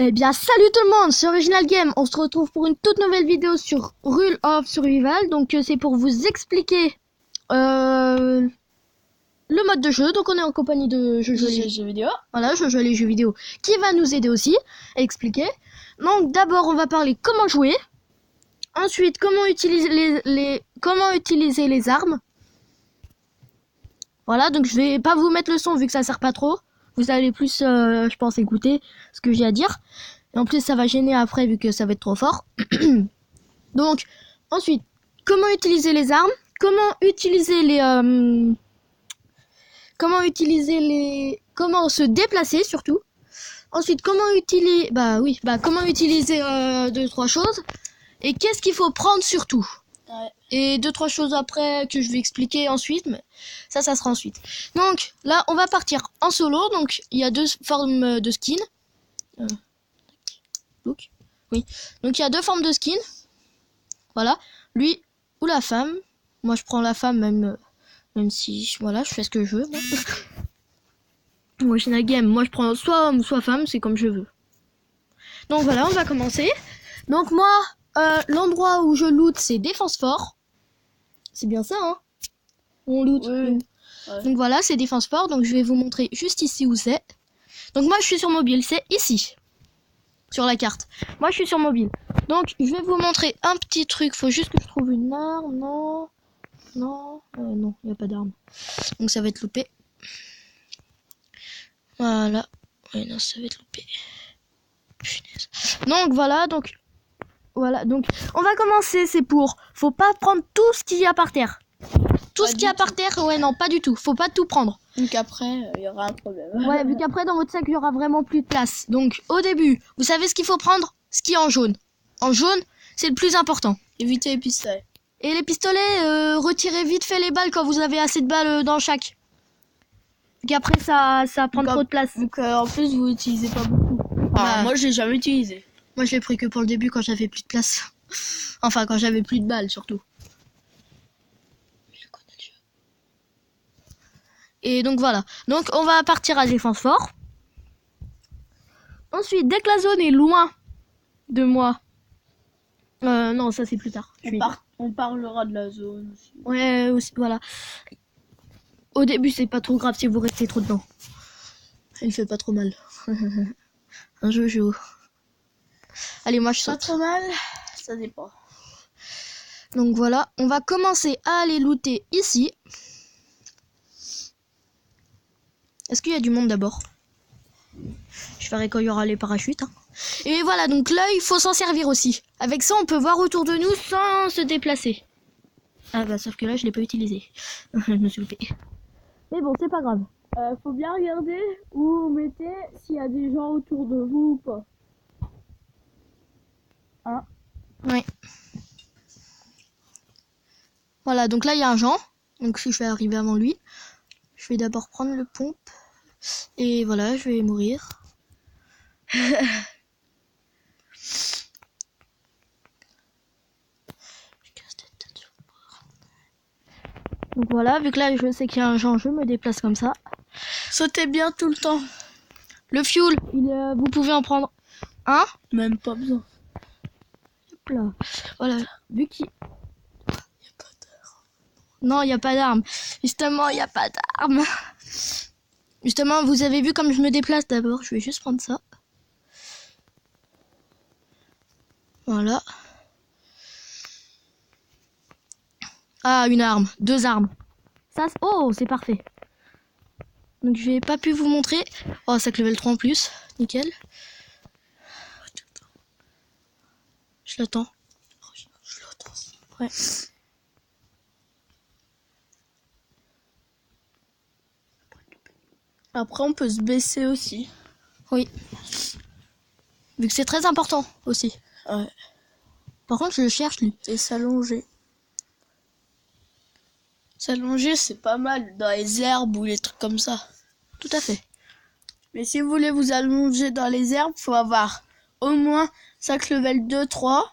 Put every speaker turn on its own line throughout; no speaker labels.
Eh bien, salut tout le monde, c'est Original Game. On se retrouve pour une toute nouvelle vidéo sur Rule of Survival. Donc, c'est pour vous expliquer le mode de jeu. Donc, on est en compagnie de jeux vidéo. Voilà, jeux les jeux vidéo qui va nous aider aussi à expliquer. Donc, d'abord, on va parler comment jouer. Ensuite, comment utiliser les armes. Voilà, donc je vais pas vous mettre le son vu que ça sert pas trop. Vous allez plus, je pense, écouter ce que j'ai à dire. Et en plus, ça va gêner après vu que ça va être trop fort. Donc, ensuite, comment utiliser les armes, comment se déplacer surtout. Ensuite, comment utiliser, comment utiliser 2-3 choses. Et qu'est-ce qu'il faut prendre surtout. Ouais. Et 2-3 choses après que je vais expliquer ensuite, mais ça sera ensuite. Donc là, on va partir en solo. Donc il y a 2 formes de skin. Look. Oui. Donc il y a 2 formes de skin. Voilà. Lui ou la femme. Moi je prends la femme même si voilà, je fais ce que je veux. Moi Original Game, moi je prends soit homme soit femme, c'est comme je veux. Donc voilà, on va commencer. Donc moi, l'endroit où je loot, c'est défense fort. C'est bien ça, hein? On loot. Oui. Ouais. Donc voilà, c'est défense fort. Donc je vais vous montrer juste ici où c'est. Donc moi, je suis sur mobile. C'est ici. Sur la carte. Moi, je suis sur mobile. Donc, je vais vous montrer un petit truc. Faut juste que je trouve une arme. Non. Non. Non, il n'y a pas d'arme. Donc ça va être loupé. Voilà. Ouais, non, ça va être loupé. Donc voilà. Donc on va commencer. C'est faut pas prendre tout ce qu'il y a par terre. Tout ce qu'il y a par terre, ouais, non, pas du tout. Faut pas tout prendre.
Donc après, il y aura un problème.
Ouais, vu qu'après, dans votre sac, il y aura vraiment plus de place. Donc, au début, vous savez ce qu'il faut prendre? Ce qui est en jaune. En jaune, c'est le plus important.
Évitez les pistolets.
Et les pistolets, retirez vite fait les balles quand vous avez assez de balles dans chaque. Vu qu'après, ça prend trop de place.
Donc, en plus, vous utilisez pas beaucoup. Enfin, moi, je l'ai jamais utilisé.
Moi, je l'ai pris que pour le début quand j'avais plus de place. Enfin, quand j'avais plus de balles, surtout. Et donc voilà. Donc on va partir à défense fort. Ensuite, dès que la zone est loin de moi. Non, ça c'est plus tard.
On parlera de la zone aussi.
Ouais, aussi, voilà. Au début, c'est pas trop grave si vous restez trop dedans. Il fait pas trop mal. Un jojo. Allez, moi je saute.
Pas trop mal, ça dépend.
Donc voilà, on va commencer à aller looter ici. Est-ce qu'il y a du monde d'abord? Je verrai quand il y aura les parachutes. Hein. Et voilà, donc là, il faut s'en servir aussi. Avec ça, on peut voir autour de nous sans se déplacer. Ah bah, sauf que là, je l'ai pas utilisé. Je me suis loupé. Mais bon, c'est pas grave.
Faut bien regarder où vous mettez s'il y a des gens autour de vous ou pas. Hein?
Oui. Voilà, donc là, il y a un Jean. Donc si je vais arriver avant lui, je vais d'abord prendre le pompe. Et voilà, je vais mourir. Donc voilà, vu que là je sais qu'il y a un Jean, je me déplace comme ça.
Sautez bien tout le temps.
Le fuel, vous pouvez en prendre un.
Même pas besoin.
Hop là. Voilà, vu qu'il... Non, il n'y a pas d'arme. Justement, il n'y a pas d'arme. Justement, vous avez vu comme je me déplace d'abord. Je vais juste prendre ça. Voilà. Ah, une arme. 2 armes. Ça, oh, c'est parfait. Donc, je vais pas pu vous montrer. Oh, sac level 3 en plus. Nickel. Je l'attends.
Je l'attends aussi.
Ouais.
Après, on peut se baisser aussi.
Oui. Vu que c'est très important aussi.
Ouais.
Par contre, je le cherche, lui.
Et s'allonger. S'allonger, c'est pas mal dans les herbes ou les trucs comme ça.
Tout à fait.
Mais si vous voulez vous allonger dans les herbes, faut avoir au moins sac level 2-3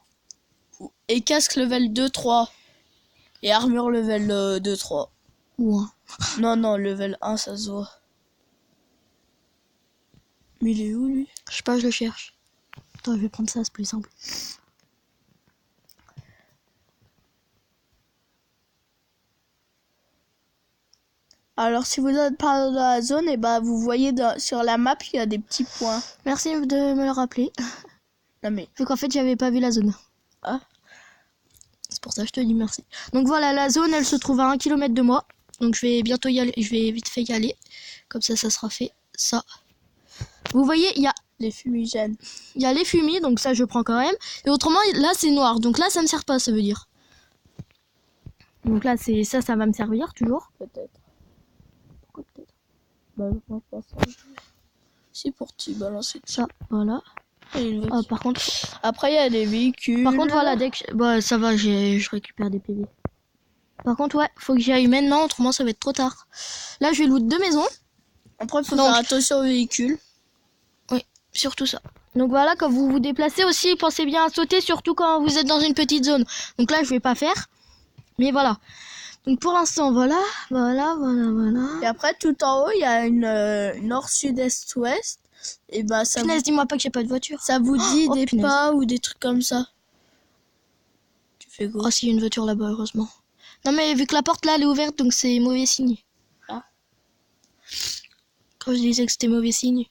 et casque level 2-3 et armure level 2-3.
Ou un.
Non, level 1, ça se voit. Mais il est où, lui?
Je sais pas, je le cherche. Attends, je vais prendre ça, c'est plus simple.
Alors, si vous êtes pas dans la zone, et bah, vous voyez sur la map, il y a des petits points.
Merci de me le rappeler.
Non, mais...
Vu qu'en fait, j'avais pas vu la zone.
Ah.
C'est pour ça que je te dis merci. Donc voilà, la zone, elle se trouve à 1 km de moi. Donc je vais bientôt y aller. Je vais vite fait y aller. Comme ça sera fait. Ça. Vous voyez, il y a
les fumigènes.
Il y a les fumis, donc ça je prends quand même. Et autrement, là c'est noir. Donc là, ça me sert pas, ça veut dire. Donc là, c'est ça va me servir toujours.
Peut-être.
Pourquoi peut-être?
Bah, je pense pas ça. Si, pour t'y balancer.
Ça, voilà. Ah, par contre...
Après, il y a des véhicules.
Par contre, voilà, dès que... Bah, ça va, je récupère des PV. Par contre, ouais, faut que j'y aille maintenant, autrement ça va être trop tard. Là, je vais loot 2 maisons.
Après, il faut faire attention aux véhicules.
Oui, surtout ça. Donc voilà, quand vous vous déplacez aussi, pensez bien à sauter, surtout quand vous êtes dans une petite zone. Donc là, je vais pas faire. Mais voilà. Donc pour l'instant, voilà.
Et après, tout en haut, il y a une nord, sud, est, ouest. Et bah, ça.
Punaise, dis-moi pas que j'ai pas de voiture.
Ça vous dit des
punaise.
pas ou des trucs comme ça. Tu fais quoi?
Oh, s'il y a une voiture là-bas, heureusement. Non, mais vu que la porte là, elle est ouverte, donc c'est mauvais signe.
Ah.
Quand je disais que c'était mauvais signe.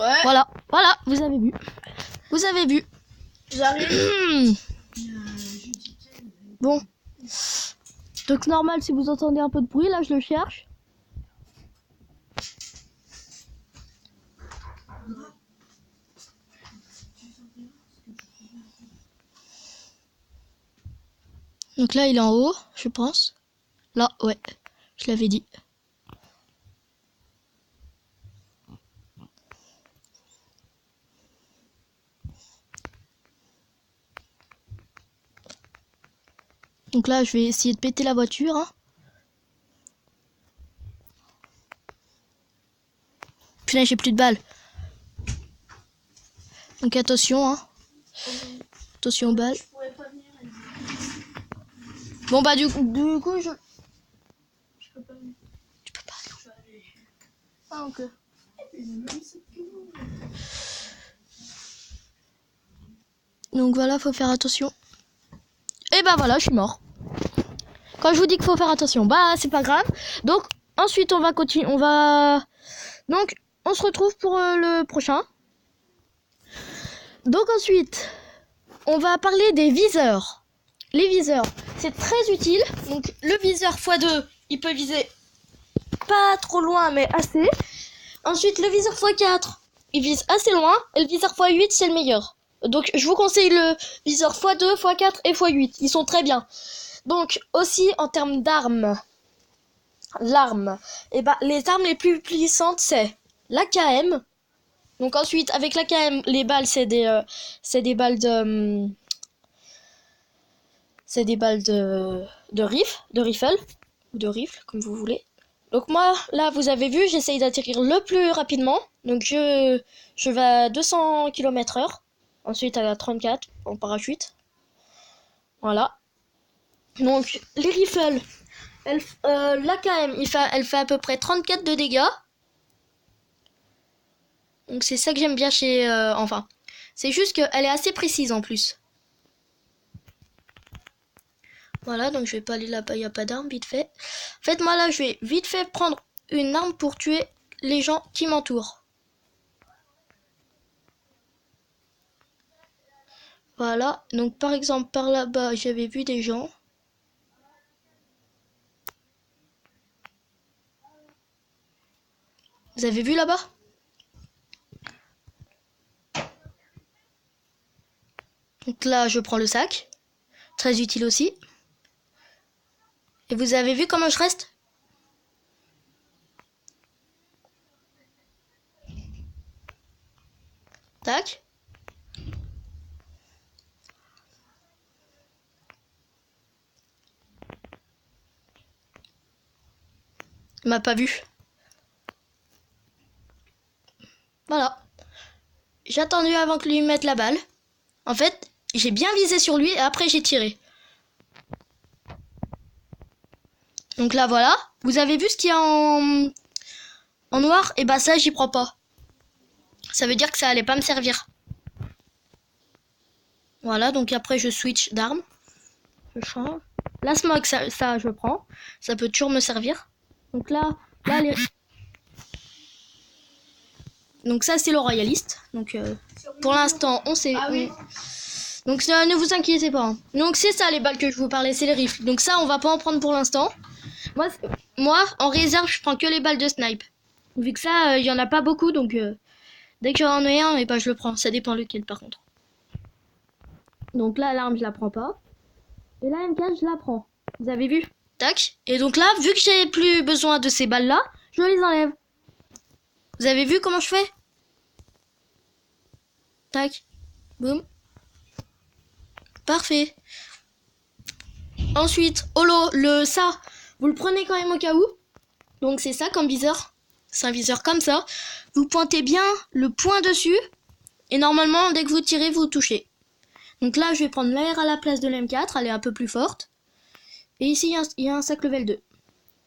Ouais.
Voilà, vous avez vu. Vous avez vu.
J'arrive.
Bon. Donc normal, si vous entendez un peu de bruit, là je le cherche. Donc là il est en haut, je pense. Là, ouais, je l'avais dit. Donc là, je vais essayer de péter la voiture. Hein. Putain, j'ai plus de balles. Donc attention, hein. Attention aux balles. Bon bah du coup, je peux pas. Tu peux pas. Ah ok. Donc voilà, faut faire attention. Et bah voilà, je suis mort. Quand je vous dis qu'il faut faire attention, bah c'est pas grave. Donc ensuite on va continuer, donc on se retrouve pour le prochain. Donc ensuite, on va parler des viseurs. Les viseurs, c'est très utile. Donc le viseur x2, il peut viser pas trop loin mais assez. Ensuite le viseur x4, il vise assez loin. Et le viseur x8, c'est le meilleur. Donc je vous conseille le viseur x2, x4 et x8. Ils sont très bien. Donc aussi en termes d'armes, l'arme, et bah les armes les plus puissantes c'est l'AKM. Donc ensuite avec l'AKM, les balles c'est des balles de rifle ou de rifle comme vous voulez. Donc moi là vous avez vu, j'essaye d'atterrir le plus rapidement. Donc je vais à 200 km/h. Ensuite à 34 en parachute. Voilà. Donc les rifles, l'AKM, elle fait à peu près 34 de dégâts. Donc c'est ça que j'aime bien chez... enfin, c'est juste qu'elle est assez précise en plus. Voilà, donc je vais pas aller là-bas, il n'y a pas d'arme, vite fait. En fait, moi là, je vais vite fait prendre une arme pour tuer les gens qui m'entourent. Voilà, donc par exemple, par là-bas, j'avais vu des gens. Vous avez vu là-bas? Donc là, je prends le sac. Très utile aussi. Et vous avez vu comment je reste? Tac. Il m'a pas vu. Voilà. J'ai attendu avant que lui mette la balle. En fait, j'ai bien visé sur lui et après j'ai tiré. Donc là, voilà. Vous avez vu ce qu'il y a en noir? Et bah ça, j'y prends pas. Ça veut dire que ça allait pas me servir. Voilà, donc après je switch d'arme. Je change. La smoke, ça je prends. Ça peut toujours me servir. Donc là les... Donc ça c'est le royaliste. Donc pour l'instant on sait.
Ah oui.
Donc ne vous inquiétez pas. Hein. Donc c'est ça les balles que je vous parlais, c'est les rifles. Donc ça on va pas en prendre pour l'instant. Moi en réserve je prends que les balles de snipe. Vu que ça il y en a pas beaucoup donc dès que j'en ai un et ben je le prends. Ça dépend lequel par contre. Donc là l'arme je la prends pas. Et la M4 je la prends. Vous avez vu? Tac. Et donc là vu que j'ai plus besoin de ces balles là, je les enlève. Vous avez vu comment je fais? Tac. Boum. Parfait. Ensuite, holo, ça, vous le prenez quand même au cas où. Donc c'est ça comme viseur. C'est un viseur comme ça. Vous pointez bien le point dessus. Et normalement, dès que vous tirez, vous touchez. Donc là, je vais prendre l'AR à la place de l'M4. Elle est un peu plus forte. Et ici, il y a un sac level 2.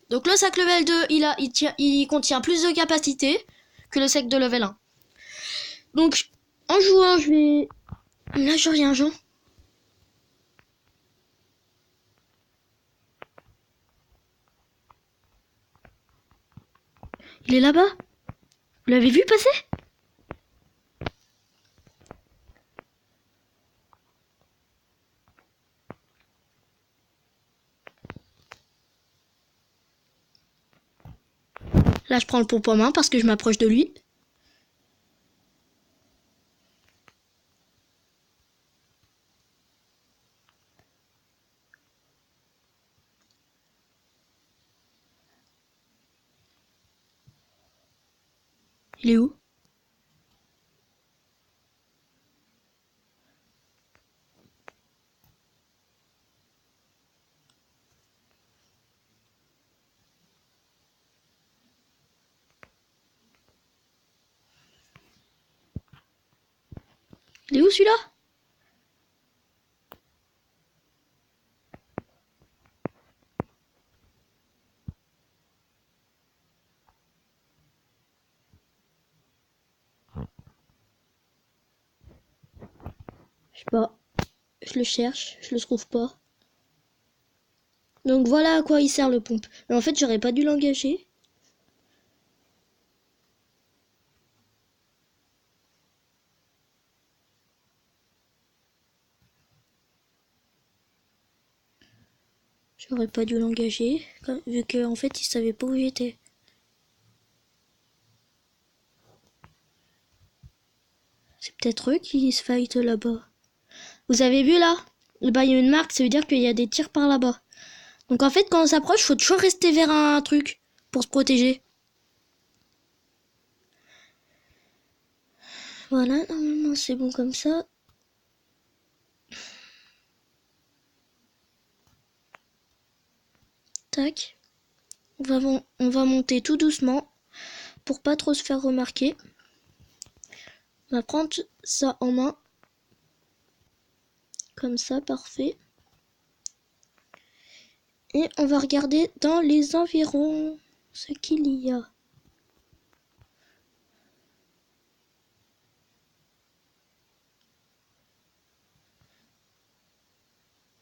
Donc le sac level 2, il contient plus de capacité que le sac de level 1. Donc, en jouant, je vais... Là, je rien, Jean. Il est là-bas. Vous l'avez vu passer? Là, je prends le pompe en main parce que je m'approche de lui. Il est où? Il est où celui-là? Je sais pas. Je le cherche, je le trouve pas. Donc voilà à quoi il sert le pompe. Mais en fait, j'aurais pas dû l'engager. J'aurais pas dû l'engager, vu que en fait, il savait pas où j'étais. C'est peut-être eux qui se fight là-bas. Vous avez vu là? Là-bas, il y a une marque, ça veut dire qu'il y a des tirs par là-bas. Donc en fait, quand on s'approche, faut toujours rester vers un truc pour se protéger. Voilà, normalement c'est bon comme ça. Tac. On va monter tout doucement pour pas trop se faire remarquer. On va prendre ça en main. Comme ça, parfait. Et on va regarder dans les environs ce qu'il y a.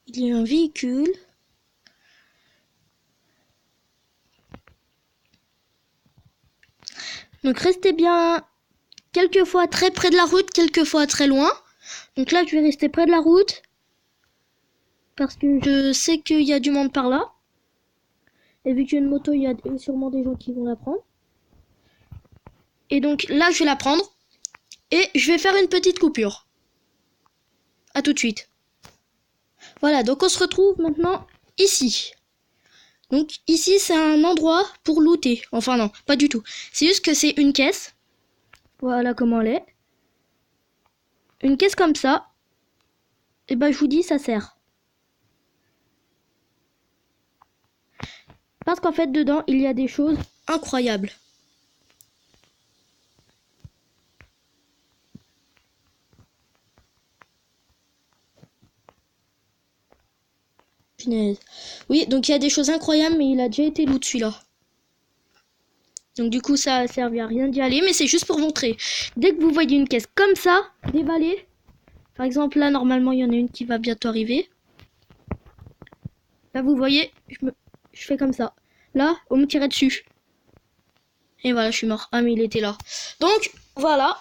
Il y a un véhicule. Donc restez bien quelquefois très près de la route, quelquefois très loin. Donc là, je vais rester près de la route. Parce que je sais qu'il y a du monde par là. Et vu que j'ai une moto, il y a sûrement des gens qui vont la prendre. Et donc là, je vais la prendre. Et je vais faire une petite coupure. À tout de suite. Voilà, donc on se retrouve maintenant ici. Donc ici, c'est un endroit pour looter. Enfin non, pas du tout. C'est juste que c'est une caisse. Voilà comment elle est. Une caisse comme ça. Et ben je vous dis, ça sert. Parce qu'en fait, dedans, il y a des choses incroyables. Punaise. Oui, donc il y a des choses incroyables, mais il a déjà été loot celui-là. Donc du coup, ça a servi à rien d'y aller, mais c'est juste pour montrer. Dès que vous voyez une caisse comme ça, dévalée. Par exemple, là, normalement, il y en a une qui va bientôt arriver. Là, vous voyez, je fais comme ça. Là, on me tirait dessus. Et voilà, je suis mort. Ah, mais il était là. Donc, voilà.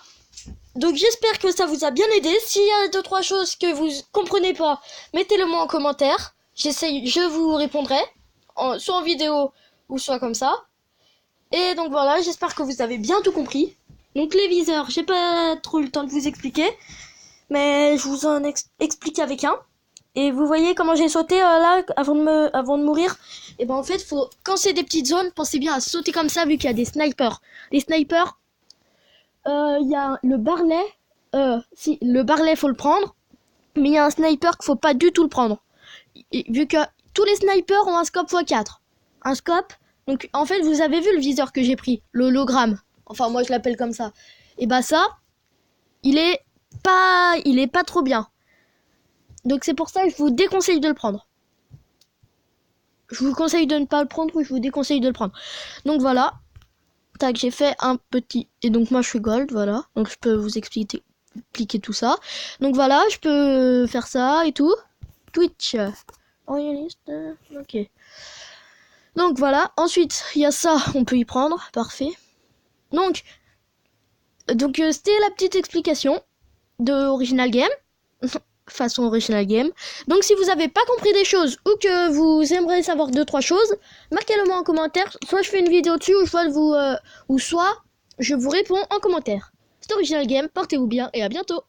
Donc, j'espère que ça vous a bien aidé. S'il y a 2-3 choses que vous comprenez pas, mettez-le moi en commentaire. Je vous répondrai. Soit en vidéo, ou soit comme ça. Et donc, voilà, j'espère que vous avez bien tout compris. Donc, les viseurs, j'ai pas trop le temps de vous expliquer. Mais je vous en explique avec un. Et vous voyez comment j'ai sauté là avant de mourir. Et ben en fait, quand c'est des petites zones, pensez bien à sauter comme ça vu qu'il y a des snipers. Les snipers, il y a le barlet. Si le barlet faut le prendre, mais il y a un sniper qu'il faut pas du tout le prendre. Vu que tous les snipers ont un scope x4. Un scope. Donc en fait, vous avez vu le viseur que j'ai pris, le hologramme. Enfin moi je l'appelle comme ça. Et bah ça, il est pas trop bien. Donc c'est pour ça que je vous déconseille de le prendre. Je vous conseille de ne pas le prendre ou je vous déconseille de le prendre. Donc voilà. Tac, j'ai fait un petit... Et donc moi je suis gold, voilà. Donc je peux vous expliquer tout ça. Donc voilà, je peux faire ça et tout. Twitch. Royaliste. Ok. Donc voilà. Ensuite, il y a ça, on peut y prendre. Parfait. Donc c'était la petite explication de Original Game. Façon Original Game. Donc si vous n'avez pas compris des choses ou que vous aimeriez savoir 2-3 choses, marquez-le moi en commentaire. Soit je fais une vidéo dessus ou soit je vous réponds en commentaire. C'est Original Game, portez-vous bien et à bientôt.